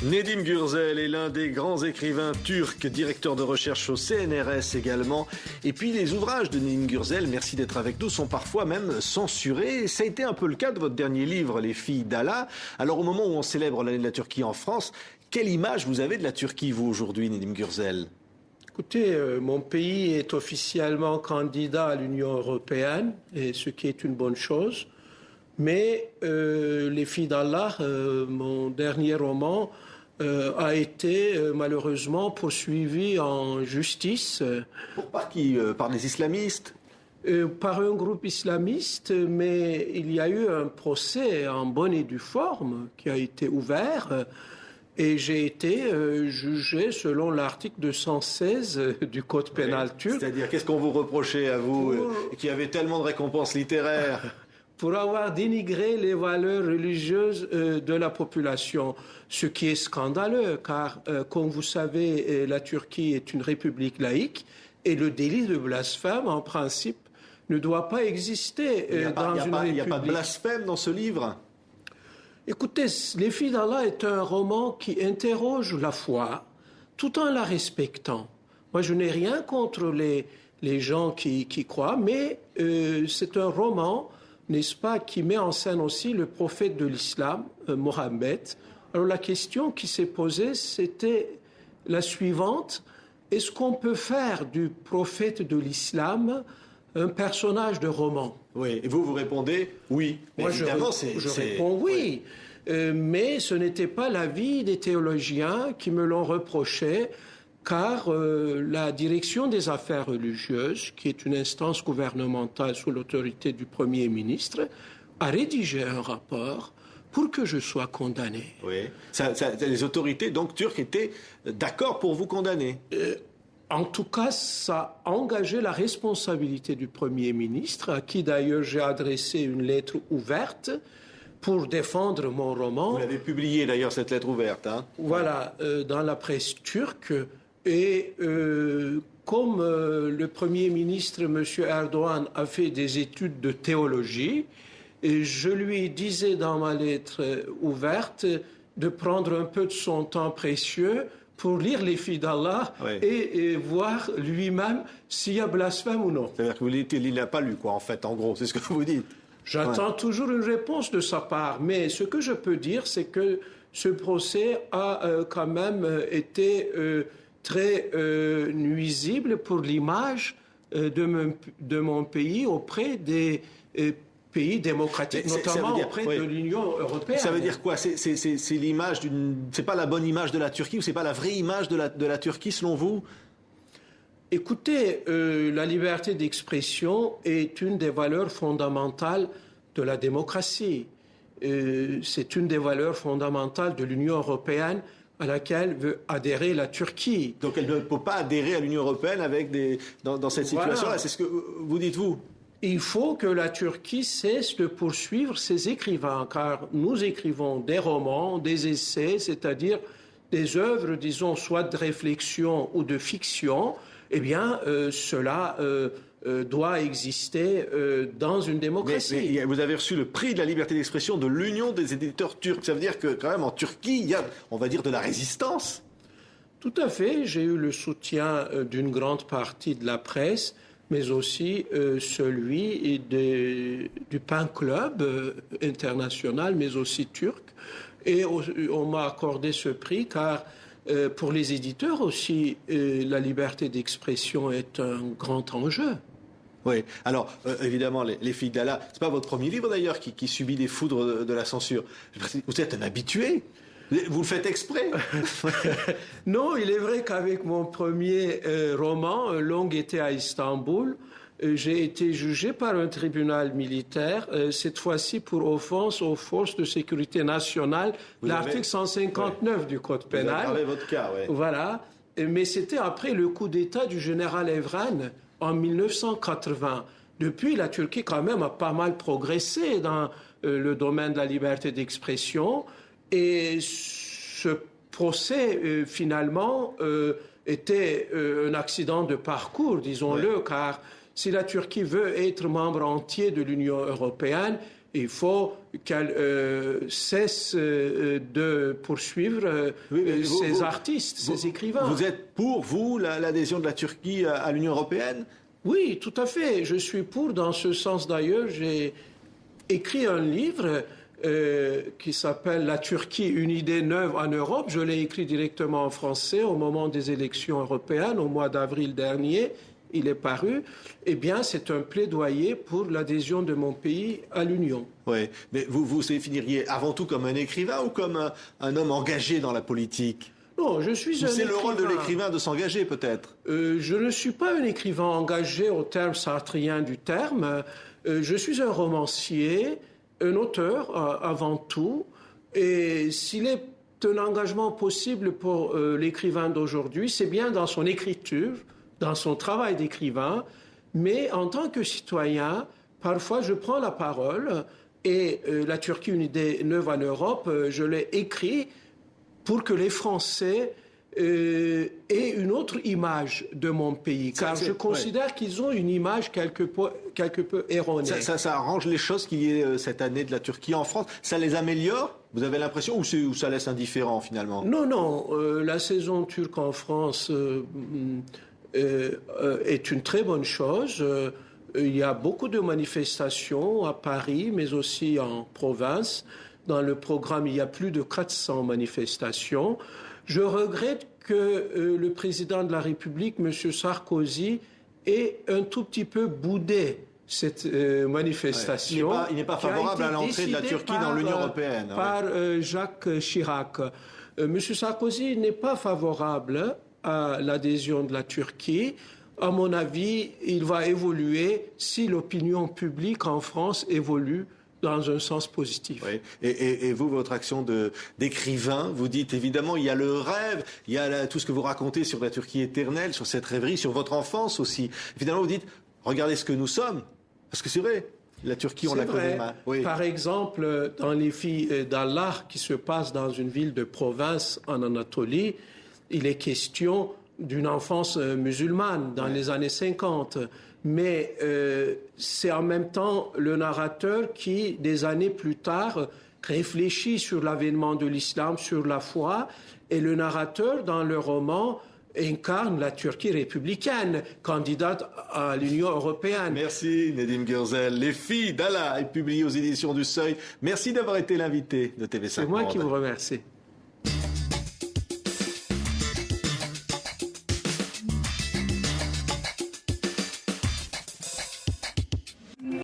Nedim Gürsel est l'un des grands écrivains turcs, directeur de recherche au CNRS également. Et puis les ouvrages de Nedim Gürsel, merci d'être avec nous, sont parfois même censurés. Ça a été un peu le cas de votre dernier livre, Les filles d'Allah. Alors au moment où on célèbre l'année de la Turquie en France, quelle image vous avez de la Turquie, vous, aujourd'hui, Nedim Gürsel ? Écoutez, mon pays est officiellement candidat à l'Union européenne, et ce qui est une bonne chose. Mais Les filles d'Allah, mon dernier roman, a été malheureusement poursuivi en justice. Par qui ? Par les islamistes ? Par un groupe islamiste, mais il y a eu un procès en bonne et due forme qui a été ouvert. Et j'ai été jugé selon l'article 216 du Code pénal turc. C'est-à-dire, qu'est-ce qu'on vous reprochait à vous, qui avez tellement de récompenses littéraires ? Pour avoir dénigré les valeurs religieuses de la population, ce qui est scandaleux, car, comme vous savez, la Turquie est une république laïque, et le délit de blasphème, en principe, ne doit pas exister dans une république. Il n'y a pas de blasphème dans ce livre ? Écoutez, Les filles d'Allah est un roman qui interroge la foi tout en la respectant. Moi, je n'ai rien contre les gens qui croient, mais c'est un roman, n'est-ce pas, qui met en scène aussi le prophète de l'islam, Mohammed. Alors la question qui s'est posée, c'était la suivante. Est-ce qu'on peut faire du prophète de l'islam un personnage de roman ? Oui, et vous répondez oui. Moi, je réponds oui. Mais ce n'était pas l'avis des théologiens qui me l'ont reproché, car la direction des affaires religieuses, qui est une instance gouvernementale sous l'autorité du Premier ministre, a rédigé un rapport pour que je sois condamné. Oui. Les autorités donc turques étaient d'accord pour vous condamner. En tout cas, ça a engagé la responsabilité du Premier ministre, à qui d'ailleurs j'ai adressé une lettre ouverte pour défendre mon roman. Vous l'avez publié d'ailleurs, cette lettre ouverte. Hein ? Voilà, dans la presse turque. Et comme le Premier ministre, M. Erdogan, a fait des études de théologie, et je lui disais dans ma lettre ouverte de prendre un peu de son temps précieux pour lire Les filles d'Allah, oui, et voir lui-même s'il y a blasphème ou non. C'est-à-dire qu'il n'a pas lu, quoi, en fait, en gros, c'est ce que vous dites. J'attends toujours une réponse de sa part, mais ce que je peux dire, c'est que ce procès a quand même été très nuisible pour l'image de mon pays auprès des pays démocratiques, notamment auprès de l'Union européenne. Ça veut dire quoi ? C'est l'image c'est pas la bonne image de la Turquie, ou c'est pas la vraie image de la Turquie selon vous ? Écoutez, la liberté d'expression est une des valeurs fondamentales de la démocratie. C'est une des valeurs fondamentales de l'Union européenne à laquelle veut adhérer la Turquie. Donc elle ne peut pas adhérer à l'Union européenne dans cette situation-là, voilà. C'est ce que vous dites, vous ? Il faut que la Turquie cesse de poursuivre ses écrivains, car nous écrivons des romans, des essais, c'est-à-dire des œuvres, disons, soit de réflexion ou de fiction. Eh bien, cela doit exister dans une démocratie. Mais vous avez reçu le prix de la liberté d'expression de l'Union des éditeurs turcs. Ça veut dire que, quand même, en Turquie, il y a, on va dire, de la résistance. Tout à fait. J'ai eu le soutien d'une grande partie de la presse, mais aussi celui du PEN Club international, mais aussi turc. Et on m'a accordé ce prix car pour les éditeurs aussi, la liberté d'expression est un grand enjeu. Oui, alors évidemment, les filles d'Allah, c'est pas votre premier livre d'ailleurs qui subit les foudres de la censure. Vous êtes un habitué. Vous le faites exprès. Non, il est vrai qu'avec mon premier roman, Long été à Istanbul, j'ai été jugé par un tribunal militaire, cette fois-ci pour offense aux forces de sécurité nationale, l'article 159 du Code pénal. Vous avez aggravé votre cas, oui. Voilà, mais c'était après le coup d'État du général Evren en 1980. Depuis, la Turquie quand même a pas mal progressé dans le domaine de la liberté d'expression. Et ce procès, finalement, était un accident de parcours, disons-le, car si la Turquie veut être membre entier de l'Union européenne, Il faut qu'elle cesse de poursuivre ces artistes, ces écrivains. Vous êtes pour, vous, l'adhésion de la Turquie à l'Union européenne ? Oui, tout à fait. Je suis pour. Dans ce sens, d'ailleurs, j'ai écrit un livre qui s'appelle « La Turquie, une idée neuve en Europe ». Je l'ai écrit directement en français au moment des élections européennes, au mois d'avril dernier. Il est paru. Eh bien, c'est un plaidoyer pour l'adhésion de mon pays à l'Union. Oui, mais vous définiriez avant tout comme un écrivain ou comme un homme engagé dans la politique ? Non, je suis un écrivain. C'est le rôle de l'écrivain de s'engager, peut-être. Je ne suis pas un écrivain engagé au terme sartrien du terme. Je suis un romancier, un auteur avant tout. Et s'il est un engagement possible pour l'écrivain d'aujourd'hui, c'est bien dans son écriture, dans son travail d'écrivain. Mais en tant que citoyen, parfois je prends la parole et la Turquie, une idée neuve en Europe, je l'ai écrit pour que les Français aient une autre image de mon pays. Car je considère qu'ils ont une image quelque peu erronée. Ça arrange les choses qu'il y ait cette année de la Turquie en France. Ça les améliore, vous avez l'impression, ou ça laisse indifférent finalement ? Non. La saison turque en France est une très bonne chose. Il y a beaucoup de manifestations à Paris, mais aussi en province. Dans le programme, il y a plus de 400 manifestations. Je regrette que le président de la République, M. Sarkozy, ait un tout petit peu boudé cette manifestation. Ouais. Il n'est pas favorable à l'entrée de la Turquie dans l'Union européenne. Par Jacques Chirac. M. Sarkozy n'est pas favorable à l'adhésion de la Turquie. À mon avis, il va évoluer si l'opinion publique en France évolue dans un sens positif. Oui. Et vous, votre action d'écrivain, vous dites évidemment, il y a le rêve, il y a tout ce que vous racontez sur la Turquie éternelle, sur cette rêverie, sur votre enfance aussi. Et finalement, vous dites, regardez ce que nous sommes. Parce que c'est vrai, la Turquie, on la connaît mal. Oui. Par exemple, dans Les Filles d'Allah, qui se passe dans une ville de province en Anatolie, il est question d'une enfance musulmane dans les années 50. Mais c'est en même temps le narrateur qui, des années plus tard, réfléchit sur l'avènement de l'islam, sur la foi. Et le narrateur, dans le roman, incarne la Turquie républicaine, candidate à l'Union européenne. Merci Nedim Gürsel. Les Filles d'Allah est publié aux éditions du Seuil. Merci d'avoir été l'invité de TV5 Monde. C'est moi qui vous remercie.